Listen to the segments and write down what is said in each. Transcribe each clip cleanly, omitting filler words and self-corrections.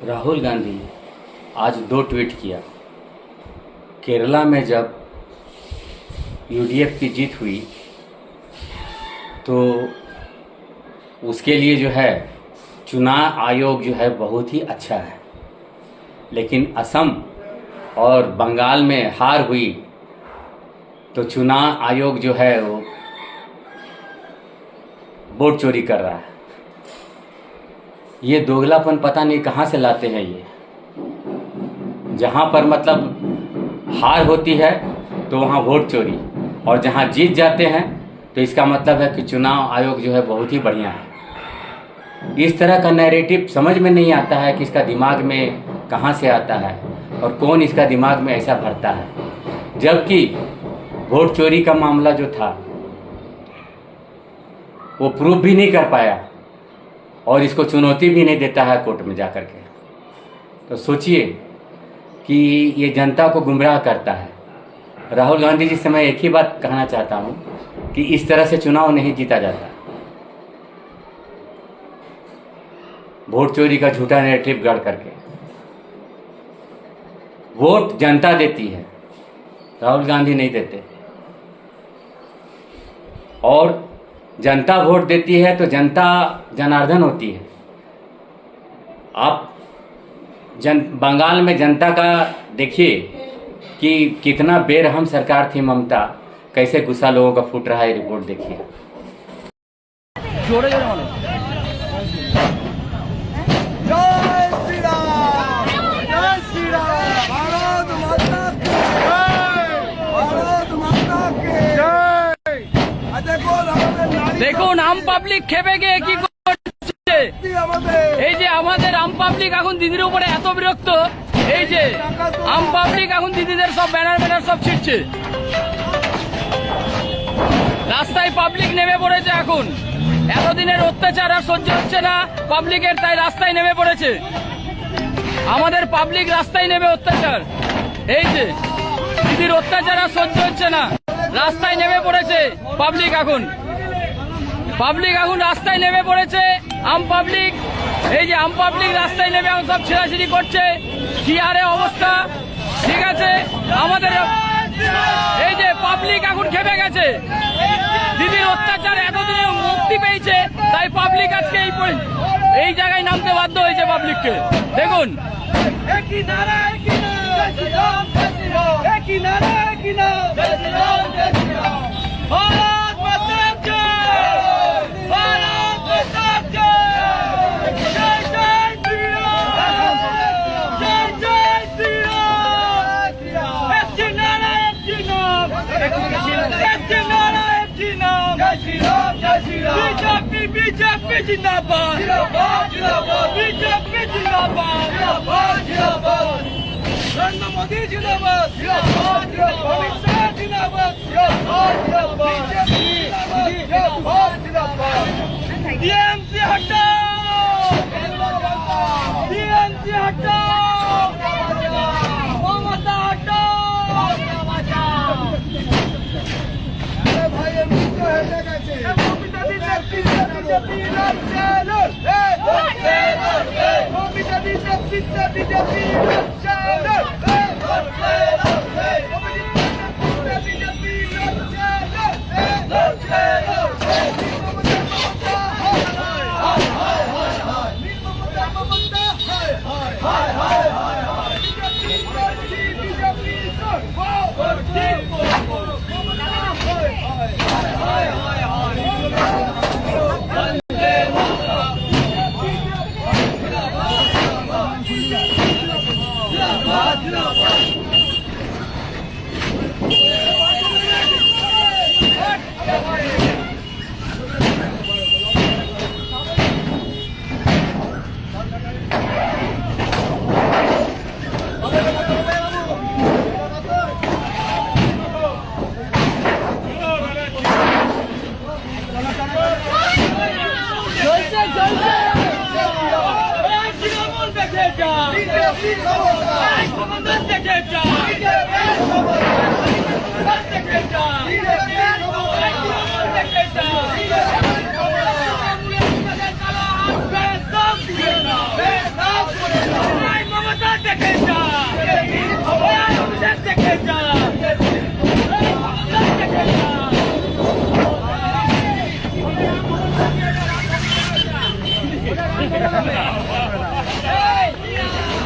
राहुल गांधी आज दो ट्वीट किया। केरला में जब यूडीएफ की जीत हुई तो उसके लिए जो है चुनाव आयोग जो है बहुत ही अच्छा है, लेकिन असम और बंगाल में हार हुई तो चुनाव आयोग जो है वो वोट चोरी कर रहा है। ये दोगलापन पता नहीं कहाँ से लाते हैं ये। जहाँ पर मतलब हार होती है तो वहाँ वोट चोरी, और जहाँ जीत जाते हैं तो इसका मतलब है कि चुनाव आयोग जो है बहुत ही बढ़िया है। इस तरह का नैरेटिव समझ में नहीं आता है कि इसका दिमाग में कहाँ से आता है और कौन इसका दिमाग में ऐसा भरता है। जबकि वोट चोरी का मामला जो था वो प्रूफ भी नहीं कर पाया और इसको चुनौती भी नहीं देता है कोर्ट में जाकर के। तो सोचिए कि ये जनता को गुमराह करता है। राहुल गांधी जी से मैं एक ही बात कहना चाहता हूँ कि इस तरह से चुनाव नहीं जीता जाता। वोट चोरी का झूठा नैरेटिव गढ़ करके वोट जनता देती है, राहुल गांधी नहीं देते। और जनता वोट देती है तो जनता जनार्दन होती है। आप बंगाल में जनता का देखिए कि कितना बेरहम सरकार थी ममता, कैसे गुस्सा लोगों का फूट रहा है, रिपोर्ट देखिए। जोड़े जोड़े वाले जय श्री राम, जय श्री राम, भारत माता की जय, भारत माता की जय। দেখুন আম পাবলিক খেপে গিয়ে কি করছে। এই যে আমাদের আম পাবলিক এখন দিদির উপরে এত বিরক্ত, এই যে আম পাবলিক এখন দিদিদের সব ব্যানার সব ছিঁড়ছে। রাস্তায় পাবলিক নেমে পড়েছে। এখন এতদিনের অত্যাচার আর সহ্য হচ্ছে না পাবলিকের, তাই রাস্তায় নেমে পড়েছে। আমাদের পাবলিক রাস্তায় নেমে অত্যাচার, এই যে দিদির অত্যাচার আর সহ্য হচ্ছে না, রাস্তায় নেমে পড়েছে পাবলিক। এখন রাস্তায় নেমে পড়েছে আম পাবলিক। এই যে আম পাবলিক রাস্তায় নেমে এখন সব ছেড়াছিড়ি করছে। কি আরে অবস্থা, ঠিক আছে। আমাদের এই যে পাবলিক এখন খেপে গেছে, দিদির অত্যাচার এতদিনে মুক্তি পেয়েছে, তাই পাবলিক আজকে এই জায়গায় নামতে বাধ্য হয়েছে পাবলিককে। দেখুন बीजेपी जिंदाबाद, बीजेपी जिंदाबाद, नरेंद्र मोदी जिंदाबाद, अमित शाह जिंदाबाद, टीएमसी हटाओ, टीएमसी हटाओ, ममता हटाओ। अरे भाई ये तो है कैसे Stop!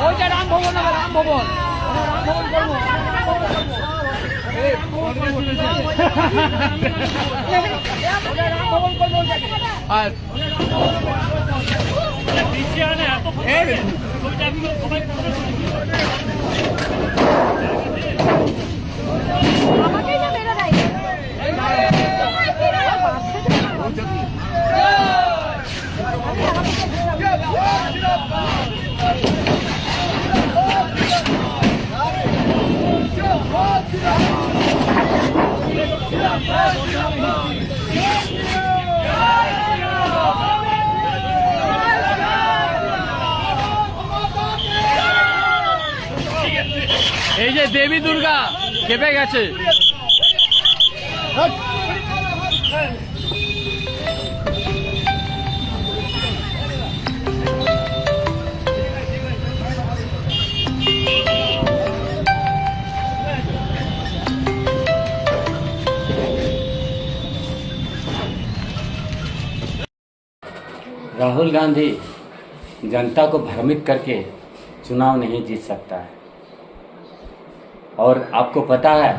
ওইটা রাম ভবন হবে, রাম ভবন, রাম ভবন করবো। আর আমাকেই না মেরে দেয়। এই যে দেবী দুর্গা কেঁপে গেছে। राहुल गांधी जनता को भ्रमित करके चुनाव नहीं जीत सकता है। और आपको पता है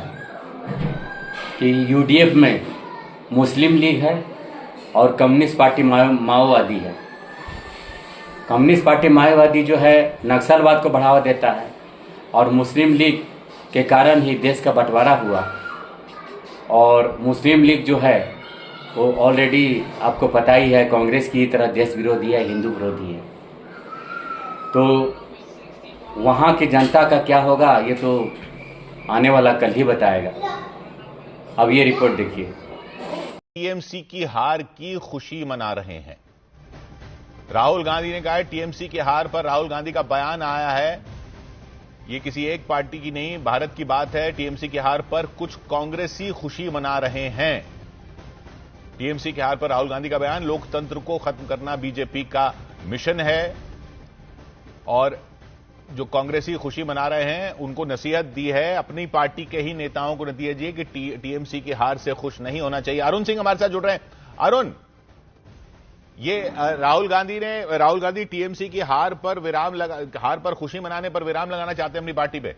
कि यूडीएफ में मुस्लिम लीग है और कम्युनिस्ट पार्टी माओवादी है। कम्युनिस्ट पार्टी माओवादी जो है नक्सलवाद को बढ़ावा देता है और मुस्लिम लीग के कारण ही देश का बंटवारा हुआ। और मुस्लिम लीग जो है वो ऑलरेडी आपको पता ही है कांग्रेस की तरह देश विरोधी है, हिंदू विरोधी है। तो वहाँ की जनता का क्या होगा ये तो आने वाला कल ही बताएगा। अब ये रिपोर्ट देखिए। टीएमसी की हार की खुशी मना रहे हैं। राहुल गांधी ने कहा है टीएमसी की हार पर राहुल गांधी का बयान आया है। ये किसी एक पार्टी की नहीं, भारत की बात है। टीएमसी की हार पर कुछ कांग्रेसी खुशी मना रहे हैं। टीएमसी की हार पर राहुल गांधी का बयान, लोकतंत्र को खत्म करना बीजेपी का मिशन है। और जो कांग्रेसी खुशी मना रहे हैं उनको नसीहत दी है, अपनी पार्टी के ही नेताओं को नसीहत दी है कि टीएमसी की हार से खुश नहीं होना चाहिए। अरुण सिंह हमारे साथ जुड़ रहे हैं। अरुण, ये राहुल गांधी टीएमसी की हार पर खुशी मनाने पर विराम लगाना चाहते हैं अपनी पार्टी पे।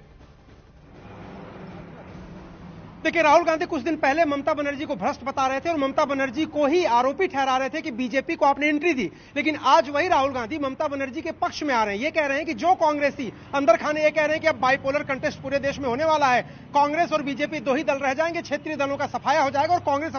देखिए, राहुल गांधी कुछ दिन पहले ममता बनर्जी को भ्रष्ट बता रहे थे और ममता बनर्जी को ही आरोपी ठहरा रहे थे कि बीजेपी को आपने एंट्री दी। लेकिन आज वही राहुल गांधी ममता बनर्जी के पक्ष में आ रहे हैं। ये कह रहे हैं कि जो कांग्रेसी अंदर खाने ये कह रहे हैं कि अब बाइपोलर कंटेस्ट पूरे देश में होने वाला है, कांग्रेस और बीजेपी दो ही दल रह जाएंगे, क्षेत्रीय दलों का सफाया हो जाएगा और कांग्रेस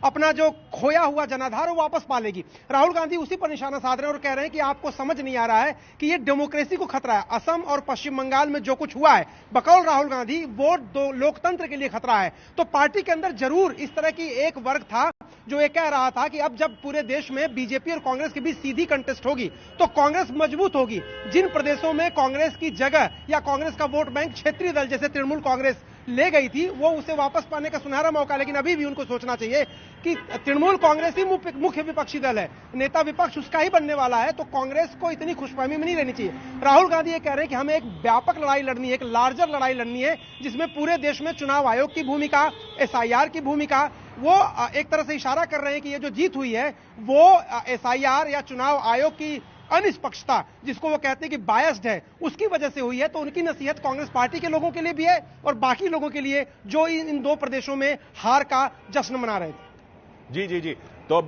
अपना जो खोया हुआ जनाधार वो वापस पालेगी। राहुल गांधी उसी पर निशाना साध रहे हैं और कह रहे हैं कि आपको समझ नहीं आ रहा है कि ये डेमोक्रेसी को खतरा है। असम और पश्चिम बंगाल में जो कुछ हुआ है, बकौल राहुल गांधी, वो लोकतंत्र के लिए खतरा है। तो पार्टी के अंदर जरूर इस तरह की एक वर्ग था जो ये कह रहा था कि अब जब पूरे देश में बीजेपी और कांग्रेस के बीच सीधी कंटेस्ट होगी तो कांग्रेस मजबूत होगी। जिन प्रदेशों में कांग्रेस की जगह या कांग्रेस का वोट बैंक क्षेत्रीय दल जैसे तृणमूल कांग्रेस ले गई थी, वो उसे वापस पाने का सुनहरा मौका। लेकिन अभी भी उनको सोचना चाहिए कि तृणमूल कांग्रेस ही मुख्य विपक्षी दल है, नेता विपक्ष उसका ही बनने वाला है, तो कांग्रेस को इतनी खुशफहमी में नहीं रहनी चाहिए। राहुल गांधी ये कह रहे हैं कि हमें एक व्यापक लड़ाई लड़नी है, एक लार्जर लड़ाई लड़नी है, जिसमें पूरे देश में चुनाव आयोग की भूमिका, एसआईआर की भूमिका, वो एक तरह से इशारा कर रहे हैं कि ये जो जीत हुई है वो एसआईआर या चुनाव आयोग की अनिष्पक्षता, जिसको वो कहते हैं कि बायस्ड है, उसकी वजह से हुई है। तो उनकी नसीहत कांग्रेस पार्टी के लोगों के लिए भी है और बाकी लोगों के लिए जो इन दो प्रदेशों में हार का जश्न मना रहे थे। जी जी जी, तो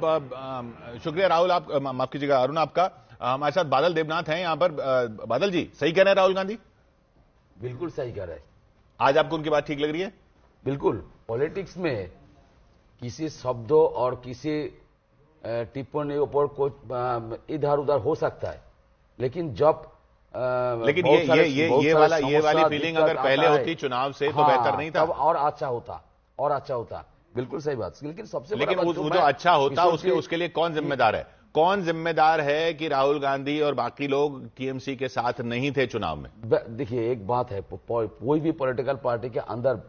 शुक्रिया राहुल, आप माफ कीजिएगा अरुण, आपका। हमारे साथ बादल देवनाथ हैं यहाँ पर। बादल जी, सही कह रहे हैं राहुल गांधी? बिल्कुल सही कह रहे हैं। आज आपको उनकी बात ठीक लग रही है? बिल्कुल। पॉलिटिक्स में किसी शब्दों और किसी टिप्पणी ऊपर कुछ इधर उधर हो सकता है, लेकिन जब लेकिन ये वाली फीलिंग अगर पहले होती चुनाव से तो बेहतर नहीं था, तब और अच्छा होता। बिल्कुल सही बात। लेकिन सबसे लेकिन वो जो अच्छा होता उसके लिए कौन जिम्मेदार है? कौन जिम्मेदार है कि राहुल गांधी और बाकी लोग टीएमसी के साथ नहीं थे चुनाव में? देखिए, एक बात है, कोई भी पॉलिटिकल पार्टी के अंदर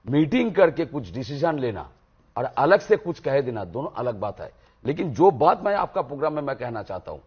मीटिंग करके कुछ डिसीजन लेना और अलग से कुछ कह देना, दोनों अलग बात है। लेकिन जो बात मैं आपका प्रोग्राम में मैं कहना चाहता हूं